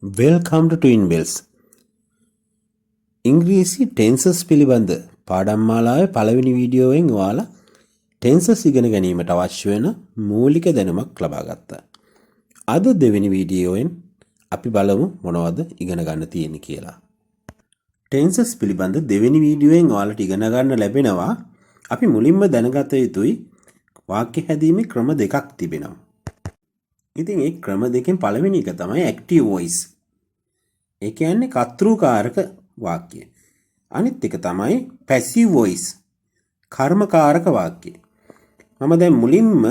Welcome to Twin Bells. ඉංග්‍රීසි tenses පිළිබඳ පාඩම් මාලාවේ පළවෙනි වීඩියෝවෙන් ඔයාලා ටෙන්සස් ඉගෙන ගැනීමට අවශ්‍ය වෙන මූලික දැනුමක් ලබා ගත්තා. අද දෙවෙනි වීඩියෝවෙන් අපි බලමු මොනවද ඉගෙන ගන්න තියෙන්නේ කියලා. ටෙන්සස් පිළිබඳ දෙවෙනි වීඩියෝවෙන් ඔයාලට ඉගෙන ගන්න ලැබෙනවා අපි මුලින්ම දැනගත යුතුයි වාක්‍ය හැදීමේ ක්‍රම දෙකක් තිබෙනවා. ඉතින් ඒ ක්‍රම දෙකෙන් පළවෙනි එක තමයි ඇක්ටිව් වොයිස්. ඒ කියන්නේ කර්තෘකාරක වාක්‍ය. අනිත් එක තමයි පැසිව් වොයිස්. කර්මකාරක වාක්‍ය. මම දැන් මුලින්ම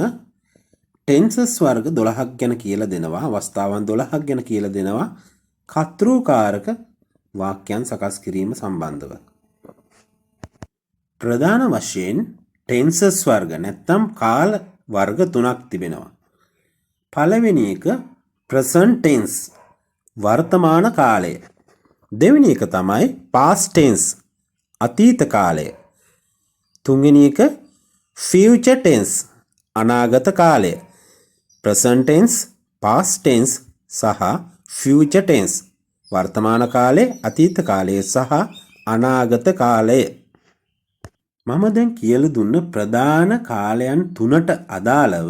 ටෙන්සස් වර්ග 12ක් ගැන කියලා දෙනවා. අවස්ථාවන් 12ක් ගැන කියලා දෙනවා. කර්තෘකාරක වාක්‍යයන් සකස් කිරීම සම්බන්ධව. ප්‍රධාන වශයෙන් ටෙන්සස් වර්ග නැත්නම් කාල වර්ග තුනක් තිබෙනවා. පළවෙනි එක present tense වර්තමාන කාලය. දෙවෙනි එක තමයි past tense අතීත කාලය. තුන්වෙනි එක future tense අනාගත කාලය. present tense, past tense සහ future tense වර්තමාන කාලය, අතීත කාලය සහ අනාගත කාලය. මම දැන් කියලා දුන්න ප්‍රධාන කාලයන් තුනට අදාළව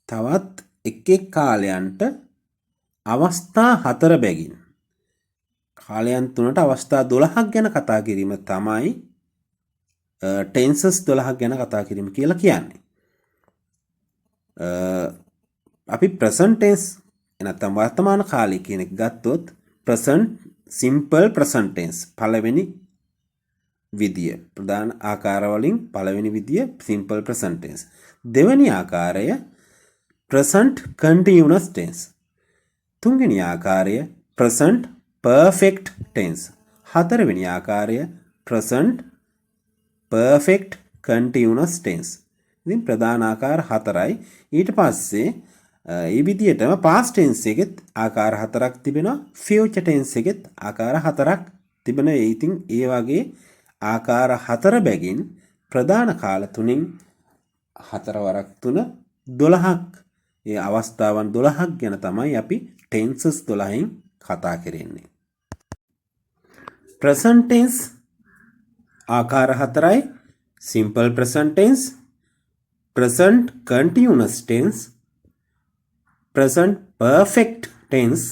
තවත් එක් කාලයන්ට අවස්ථා 4 බැගින් කාලයන් තුනට අවස්ථා 12ක් ගැන කතා කිරීම තමයි ටෙන්සස් 12ක් ගැන කතා කිරීම කියලා කියන්නේ. අපි present tense නැත්නම් වර්තමාන කාලය කියන එක ගත්තොත් present simple present tense පළවෙනි විදිය ප්‍රධාන ආකාර වලින් පළවෙනි විදිය simple present tense. දෙවෙනි ආකාරය present continuous tense. තුන්වෙනි ආකාරය present perfect tense. හතරවෙනි ආකාරය present perfect continuous tense. ඉතින් ප්‍රධාන ආකාර හතරයි. ඊට පස්සේ මේ විදිහටම past tense එකෙත් ආකාර හතරක් තිබෙනවා. future tense එකෙත් ආකාර හතරක් තිබෙනවා. ඉතින් ඒ වගේ ආකාර හතර බැගින් ප්‍රධාන කාල තුنين හතර වරක් තුන 12ක් ඒ අවස්ථාවන් 12ක් ගැන තමයි අපි ටෙන්සස් 12න් කතා කරන්නේ. present tense ආකාර හතරයි. simple present tense, present continuous tense, present perfect tense,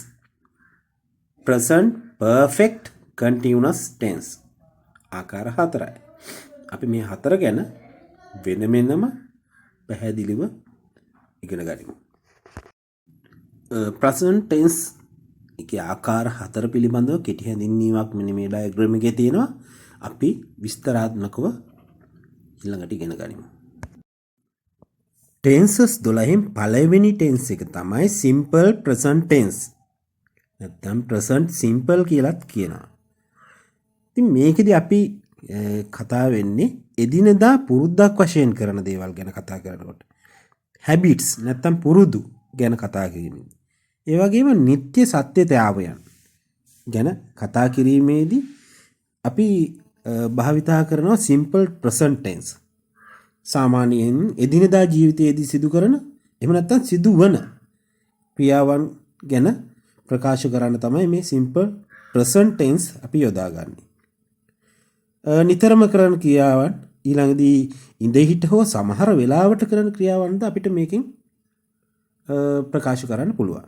present perfect continuous tense. ආකාර හතරයි. අපි මේ හතර ගැන වෙනම පැහැදිලිව ඉගෙන ගනිමු. present tense එකේ ආකාර හතර පිළිබඳව කෙටි හැඳින්වීමක් මෙන්න මේ ඩයග්‍රෑම් එකේ තියෙනවා. අපි විස්තරාත්මකව ඊළඟට ඉගෙන ගනිමු. ටෙන්සස් 12න් පළවෙනි ටෙන්ස් එක තමයි simple present tense. නැත්නම් present simple කියලාත් කියනවා. ඉතින් මේකෙදි අපි කතා වෙන්නේ එදිනෙදා පුරුද්දක් වශයෙන් කරන දේවල් ගැන කතා කරනකොට. habits නැත්නම් පුරුදු ගැන කතා කිරීමෙන්. ඒ වගේම නිත්‍ය සත්‍යතාවයන් ගැන කතා කිරීමේදී අපි භාවිතා කරනවා simple present tense. සාමාන්‍යයෙන් එදිනෙදා ජීවිතයේදී සිදු කරන එහෙම නැත්නම් සිදුවන ක්‍රියාවන් ගැන ප්‍රකාශ කරන්න තමයි මේ simple present tense අපි යොදාගන්නේ. නිතරම කරන ක්‍රියාවන් ඊළඟදී ඉඳ හිට හෝ සමහර වෙලාවට කරන ක්‍රියාවන්ද අපිට මේකෙන් ප්‍රකාශ කරන්න පුළුවන්.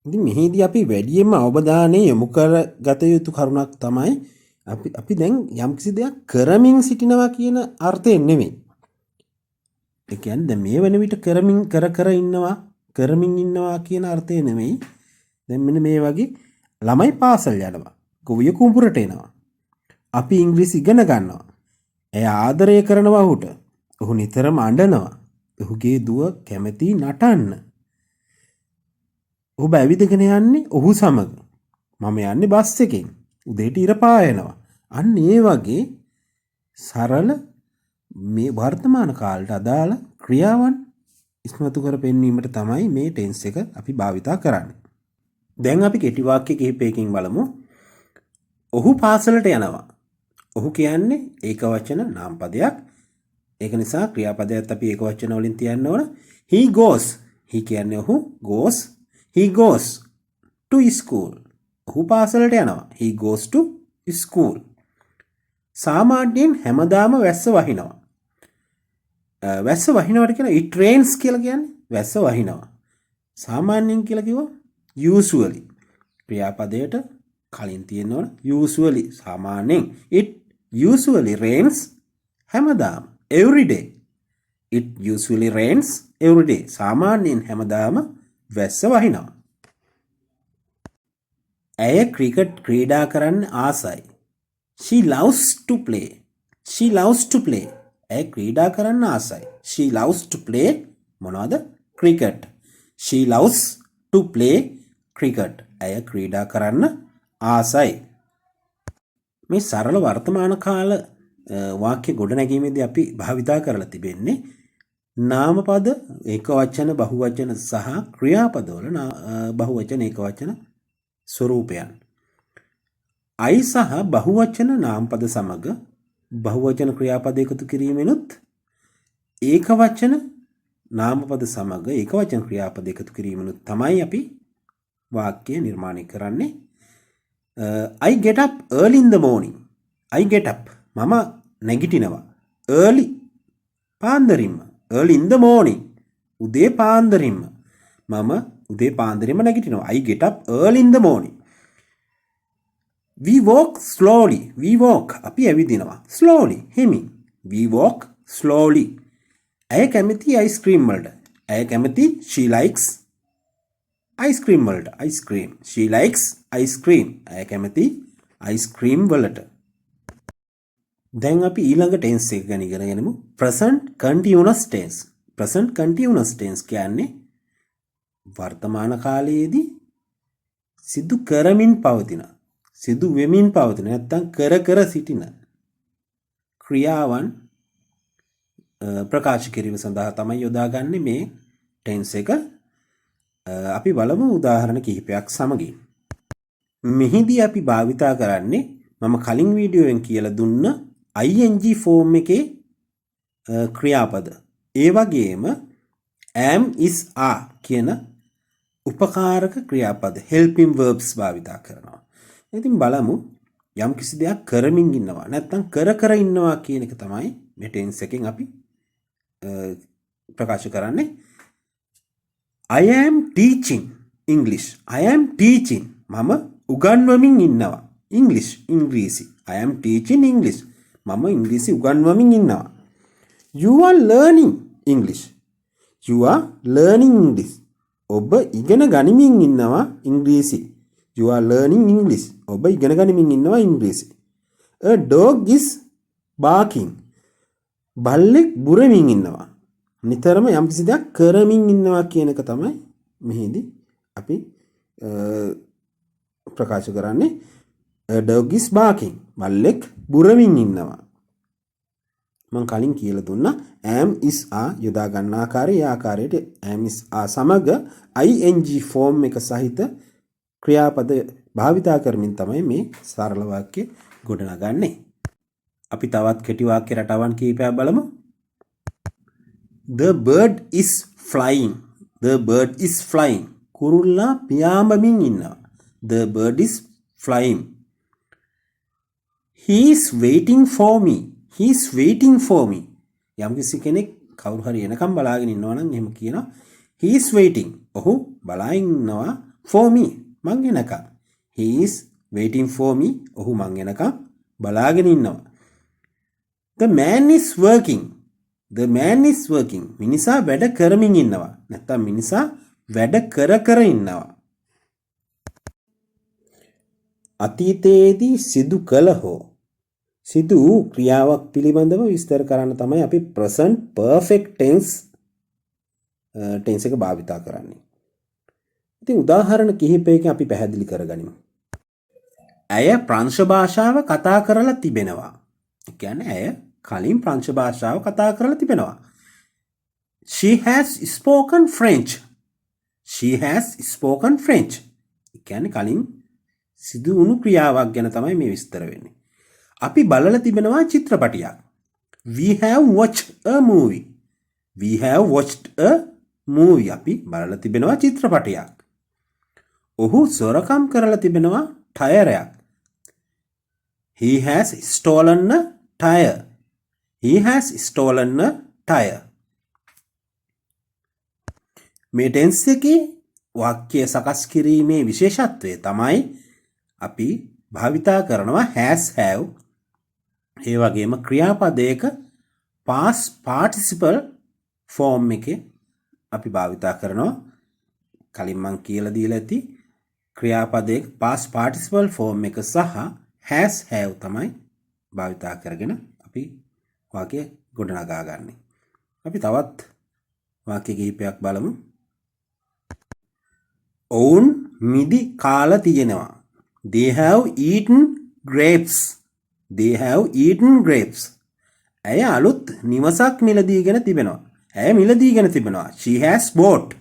ඉතින් මෙහිදී අපි වැඩියෙන්ම අවධානය යොමු කරගත යුතු කරුණක් තමයි අපි දැන් යම්කිසි දෙයක් කරමින් සිටිනවා කියන අර්ථයෙන් නෙමෙයි. ඒ කියන්නේ දැන් මේ වෙන විට කරමින් ඉන්නවා කියන අර්ථය නෙමෙයි. දැන් මෙන්න මේ වගේ ළමයි පාසල් යනවා. ගොවිය කුඹුරට එනවා. අපි ඉංග්‍රීසි ඉගෙන ගන්නවා. එයා ආදරය කරනවා ඔහුට. ඔහු නිතරම අඬනවා. ඔහුගේ දුව කැමති නටන්න. ඔහු ඇවිදගෙන යන්නේ ඔහු සමග. මම යන්නේ බස් එකෙන්. උදේට ඉර පායනවා. අන්න ඒ වගේ සරල මේ වර්තමාන කාලයට අදාළ ක්‍රියාවන් ඉස්මතු කර පෙන්වීමට තමයි මේ ටෙන්ස් එක අපි භාවිතා කරන්නේ. දැන් අපි කෙටි වාක්‍ය කිහිපයකින් බලමු. ඔහු පාසලට යනවා. ඔහු කියන්නේ ඒක වචන නාම පදයක්. ඒක නිසා ක්‍රියාපදයක් අපි ඒක වචන වලින් තියන්න ඕන. he goes. he කියන්නේ ඔහු goes. he goes to school. ඔහු පාසලට යනවා. he goes to school. සාමාන්‍යයෙන් හැමදාම වැස්ස වහිනවා. වැස්ස වහිනවට කියන it rains කියලා කියන්නේ වැස්ස වහිනවා. සාමාන්‍යයෙන් කියලා කිව්වා usually. ක්‍රියාපදයට කලින් තියෙන්න ඕන usually සාමාන්‍යයෙන් it usually rains හැමදාම every day. it usually rains every day. සාමාන්‍යයෙන් හැමදාම වැස්ස වහිනවා. ඇය ක්‍රිකට් ක්‍රීඩා කරන්න ආසයි. she loves to play. she loves to play. ඇය ක්‍රීඩා කරන්න ආසයි. she loves to play මොනවද? cricket. she loves to play cricket. ඇය ක්‍රීඩා කරන්න ආසයි. මේ සරල වර්තමාන කාල වාක්‍ය ගොඩනැගීමේදී අපි භාවිතා කරලා තිබෙන්නේ නාමපද ඒකවචන බහුවචන සහ ක්‍රියාපදවල බහුවචන ඒකවචන ස්වරූපයන්. I සහ බහුවචන නාමපද සමග බහුවචන ක්‍රියාපද එකතු කිරීමෙනුත් ඒකවචන නාමපද සමග ඒකවචන ක්‍රියාපද එකතු කිරීමෙනුත් තමයි අපි වාක්‍ය නිර්මාණය කරන්නේ. I get up early in the morning. I get up. මම නැගිටිනවා. early පාන්දරින්ම. early in the morning. උදේ පාන්දරින්ම. මම උදේ පාන්දරින්ම නැගිටිනවා. I get up early in the morning. We walk slowly. We walk. අපි ඇවිදිනවා. slowly. හිමින්. We walk slowly. ඇය කැමති ice cream වලට. ඇය කැමති she likes ice cream වලට. ice cream. she likes ice cream. ඇය කැමති ice cream වලට. දැන් අපි ඊළඟ ටෙන්ස් එක ගැන ඉගෙන ගනිමු. present continuous tense. present continuous tense කියන්නේ වර්තමාන කාලයේදී සිදු කරමින් පවතින සිදු වෙමින් පවතින නැත්නම් කර සිටින ක්‍රියාවන් ප්‍රකාශ කිරීම සඳහා තමයි යොදාගන්නේ මේ ටෙන්ස් එක. අපි බලමු උදාහරණ කිහිපයක් සමගින්. මෙහිදී අපි භාවිතා කරන්නේ මම කලින් වීඩියෝෙන් කියලා දුන්න ing ෆෝම් එකේ ක්‍රියාපද. ඒ වගේම am is are කියන උපකාරක ක්‍රියාපද helping verbs භාවිතා කරනවා. ඉතින් බලමු යම් කිසි දෙයක් කරමින් ඉන්නවා නැත්නම් කර ඉන්නවා කියන එක තමයි මේ ටෙන්ස් එකෙන් අපි ප්‍රකාශ කරන්නේ. I am teaching English. I am teaching. මම උගන්වමින් ඉන්නවා. English ඉංග්‍රීසි. I am teaching English. මම ඉංග්‍රීසි උගන්වමින් ඉන්නවා. You are learning English. You are learning English. ඔබ ඉගෙන ගනිමින් ඉන්නවා ඉංග්‍රීසි. You are learning English. ඔබ ඉගෙන ගනිමින් ඉන්නවා ඉංග්‍රීසි. A dog is barking. බල්ලෙක් බුරමින් ඉන්නවා. නිතරම යම් කිසි දෙයක් කරමින් ඉන්නවා කියන එක තමයි මෙහිදී අපි ප්‍රකාශ කරන්නේ. A dog is barking. බල්ලෙක් බුරමින් ඉන්නවා. මම කලින් කියලා දුන්නා am is are යොදා ගන්න ආකාරය. ඒ ආකාරයට am is are සමග ing ෆෝම් එක සහිත ක්‍රියාපද භාවිතා කරමින් තමයි මේ සරල වාක්‍ය ගොඩනගන්නේ. අපි තවත් කෙටි වාක්‍ය රටාවන් කිහිපයක් බලමු. The bird is flying. The bird is flying. කුරුල්ලා පියාඹමින් ඉන්නවා. The bird is flying. He is waiting for me. He is waiting for me. යම් කිසි කෙනෙක් කවුරු හරි එනකම් බලාගෙන ඉන්නවා නම් එහෙම කියනවා he is waiting. ඔහු බලාගෙන ඉන්නවා for me. මං එනකම්. He is waiting for me. ඔහු මං එනකම් බලාගෙන ඉන්නවා. The man is working. The man is working. මිනිසා වැඩ කරමින් ඉන්නවා. නැත්නම් මිනිසා වැඩ කර ඉන්නවා. අතීතයේදී සිදු කළ හෝ සිදු වූ ක්‍රියාවක් පිළිබඳව විස්තර කරන්න තමයි අපි present perfect tense එක භාවිතා කරන්නේ. ඉතින් උදාහරණ කිහිපයකින් අපි පැහැදිලි කරගනිමු. ඇය ප්‍රංශ භාෂාව කතා කරලා තිබෙනවා. ඒ කියන්නේ ඇය කලින් ප්‍රංශ භාෂාව කතා කරලා තිබෙනවා. She has spoken French. She has spoken French. ඒ කියන්නේ කලින් සිදු වුණු ක්‍රියාවක් ගැන තමයි මේ විස්තර වෙන්නේ. අපි බලලා තිබෙනවා චිත්‍රපටියක්. We have watched a movie. We have watched a movie. අපි බලලා තිබෙනවා චිත්‍රපටියක්. ඔහු සොරකම් කරලා තිබෙනවා ටයරයක්. He has stolen a tire. He has stolen a tire. මේ ටෙන්ස් එකේ වාක්‍ය සකස් කිරීමේ විශේෂත්වය තමයි අපි භාවිතා කරනවා has have ඒ වගේම ක්‍රියාපදයක past participle form එකේ අපි භාවිතා කරනවා. කලින් මම කියලා දීලා ඇති ක්‍රියාපදයක past participle form එක සහ has have තමයි භාවිතා කරගෙන අපි වාක්‍ය ගොඩනගා ගන්න. අපි තවත් වාක්‍ය කිහිපයක් බලමු. ඔවුන් මිදි කාලා තියෙනවා. They have eaten grapes. They have eaten grapes. ඇය අලුත් නිවසක් මිලදීගෙන තිබෙනවා. ඇය මිලදීගෙන තිබෙනවා. She has bought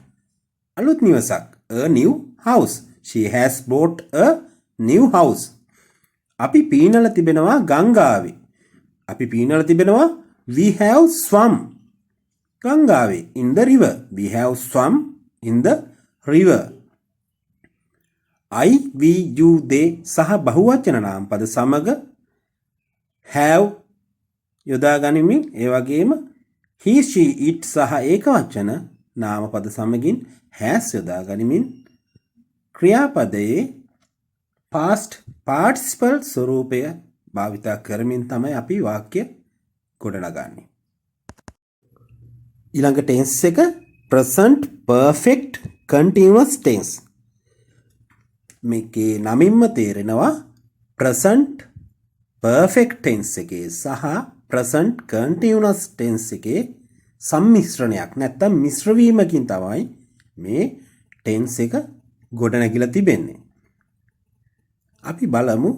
අලුත් නිවසක්. A new house. She has bought a new house. අපි පීනලා තිබෙනවා ගංගාවේ. අපි පීනලා තිබෙනවා we have swum ගංගාවේ in the river. We have swum in the river. I, we, you, they සහ බහුවචන නාම පද සමග have යොදා ගනිමින් ඒ වගේම he, she, it සහ ඒකවචන නාම පද සමගින් has යොදා ගනිමින් ක්‍රියාපදයේ past participle ස්වරූපය භාවිතා කරමින් තමයි අපි වාක්‍ය ගොඩනගන්නේ. ඊළඟ ටෙන්ස් එක present perfect continuous tense. මේකේ නමින්ම තේරෙනවා present perfect tense එකේ සහ present continuous tense එකේ සම්මිශ්‍රණයක් නැත්නම් මිශ්‍ර වීමකින් තමයි මේ tense එක ගොඩනැගිලා තිබෙන්නේ. අපි බලමු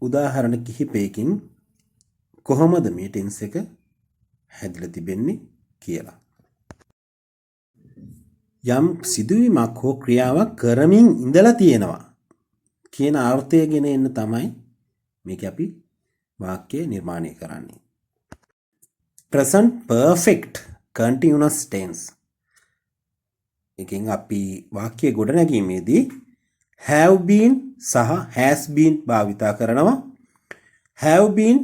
උදාහරණ කිහිපයකින් කොහොමද මේ tense එක හැදිලා තිබෙන්නේ කියලා. යම් සිදුවීමක් හෝ ක්‍රියාවක් කරමින් ඉඳලා තියෙනවා කියන අර්ථය ගෙන එන්න තමයි මේක අපි වාක්‍ය නිර්මාණය කරන්නේ. present perfect continuous tense එකෙන් අපි වාක්‍ය ගොඩනැගීමේදී have been සහ has been භාවිතා කරනවා. have been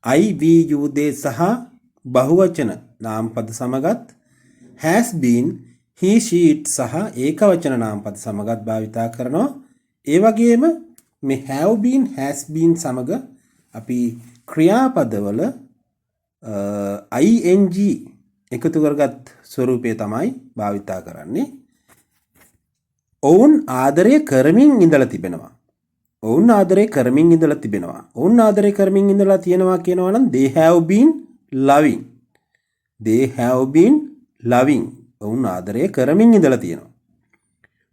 I, we, you, they සහ බහුවචන නාමපද සමගත් has been he, she, it සහ ඒකවචන නාමපද සමගත් භාවිතා කරනවා. ඒ වගේම මේ have been has been සමග අපි ක්‍රියාපදවල ing එකතු කරගත් ස්වරූපය තමයි භාවිතා කරන්නේ. ඔවුන් ආදරය කරමින් ඉඳලා තිබෙනවා. ඔවුන් ආදරය කරමින් ඉඳලා තිබෙනවා. ඔවුන් ආදරය කරමින් ඉඳලා තියෙනවා කියනවා නම් they have been loving. They have been loving. ඔවුන් ආදරය කරමින් ඉඳලා තියෙනවා.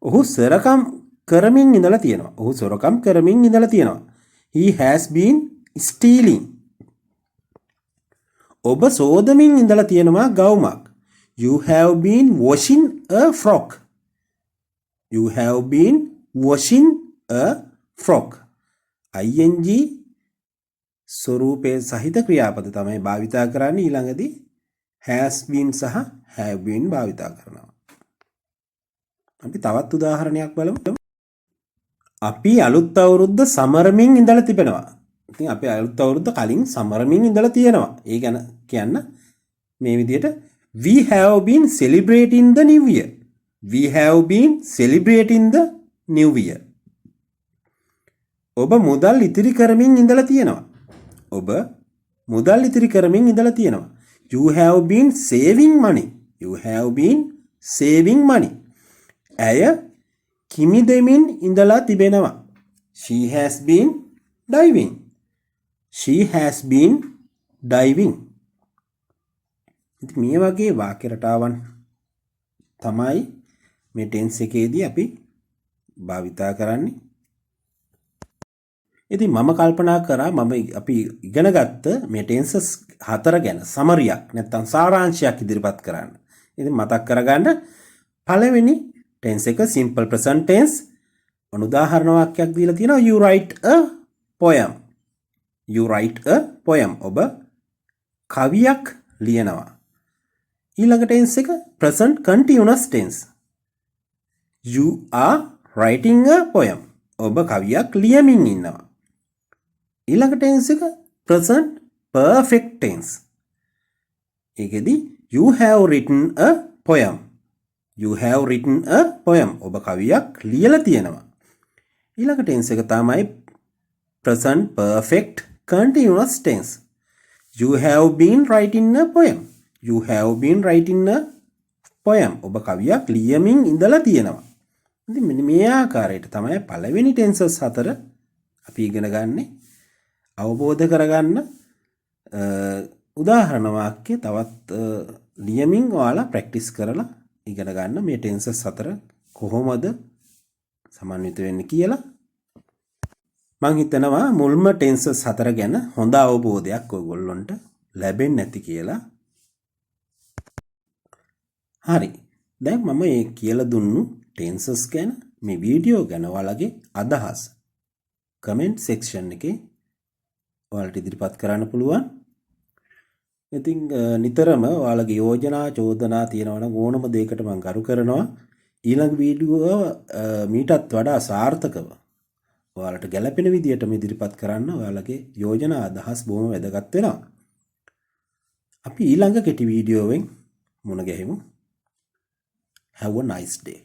ඔහු සොරකම් කරමින් ඉඳලා තියෙනවා. ඔහු සොරකම් කරමින් ඉඳලා තියෙනවා. He has been stealing. ඔබ සෝදමින් ඉඳලා තියෙනවා ගවුමක්. You have been washing a frock. You have been washing a frock. ing ස්වරූපයේ සහිත ක්‍රියාපද තමයි භාවිතා කරන්නේ. ඊළඟදී has been සහ have been භාවිතා කරනවා. අපි තවත් උදාහරණයක් බලමු. අපි අලුත් අවුරුද්ද සමරමින් ඉඳලා තිබෙනවා. ඉතින් අපි අලුත් අවුරුද්ද කලින් සමරමින් ඉඳලා තියෙනවා. ඒ ගැන කියන්න මේ විදිහට we have been celebrating the new year. We have been celebrating the new year. ඔබ මුදල් ඉතිරි කරමින් ඉඳලා තියෙනවා. ඔබ මුදල් ඉතිරි කරමින් ඉඳලා තියෙනවා. You have been saving money. You have been saving money. ඇය කිමි දෙමින් ඉඳලා තිබෙනවා. She has been diving. She has been diving. ඉතින් මේ වගේ වාක්‍ය රටාවන් තමයි මේ ටෙන්ස් එකේදී අපි භාවිතා කරන්නේ. ඉතින් මම කල්පනා කරා අපි ඉගෙන ගත්ත මේ ටෙන්සස් 4 ගැන සමරියක් නැත්නම් සාරාංශයක් ඉදිරිපත් කරන්න. ඉතින් මතක් කරගන්න පළවෙනි ටෙන්ස් එක simple present tense. උදාහරණ වාක්‍යයක් දීලා තියෙනවා you write a poem. You write a poem. ඔබ කවියක් ලියනවා. ඊළඟ ටෙන්ස් එක present continuous tense. You are writing a poem. ඔබ කවියක් ලියමින් ඉන්නවා. ඊළඟ tense එක present perfect tense. ඒකෙදි you have written a poem. You have written a poem. ඔබ කවියක් ලියලා තියෙනවා. ඊළඟ tense එක තමයි present perfect continuous tense. You have been writing a poem. You have been writing a poem. ඔබ කවියක් ලියමින් ඉඳලා තියෙනවා. ඉතින් මෙන්න මේ ආකාරයට තමයි පළවෙනි tenses හතර අපි ඉගෙන ගන්නේ. අවබෝධ කරගන්න උදාහරණ වාක්‍ය තවත් ලියමින් ඔයාලා ප්‍රැක්ටිස් කරලා ඉගෙන ගන්න මේ tenses හතර කොහොමද සමන්විත වෙන්නේ කියලා. මං හිතනවා මුල්ම tenses හතර ගැන හොඳ අවබෝධයක් ඔයගොල්ලන්ට ලැබෙන්නේ නැති කියලා. හරි. දැන් මම මේ කියලා දුන්නු tenses ගැන මේ වීඩියෝ ගැන ඔයාලගේ අදහස් comment section එකේ ඔයාලට ඉදිරිපත් කරන්න පුළුවන්. ඉතින් නිතරම ඔයාලගේ යෝජනා චෝදනා තියෙනවා නම් ඕනම දෙයකට මම කරු කරනවා. ඊළඟ වීඩියෝ මීටත් වඩා සාර්ථකව ඔයාලට ගැළපෙන විදියට ඉදිරිපත් කරන්න ඔයාලගේ යෝජනා අදහස් බොහොම වැදගත් වෙනවා. අපි ඊළඟ කෙටි වීඩියෝවෙන් මුණ ගැහෙමු. Have a nice day.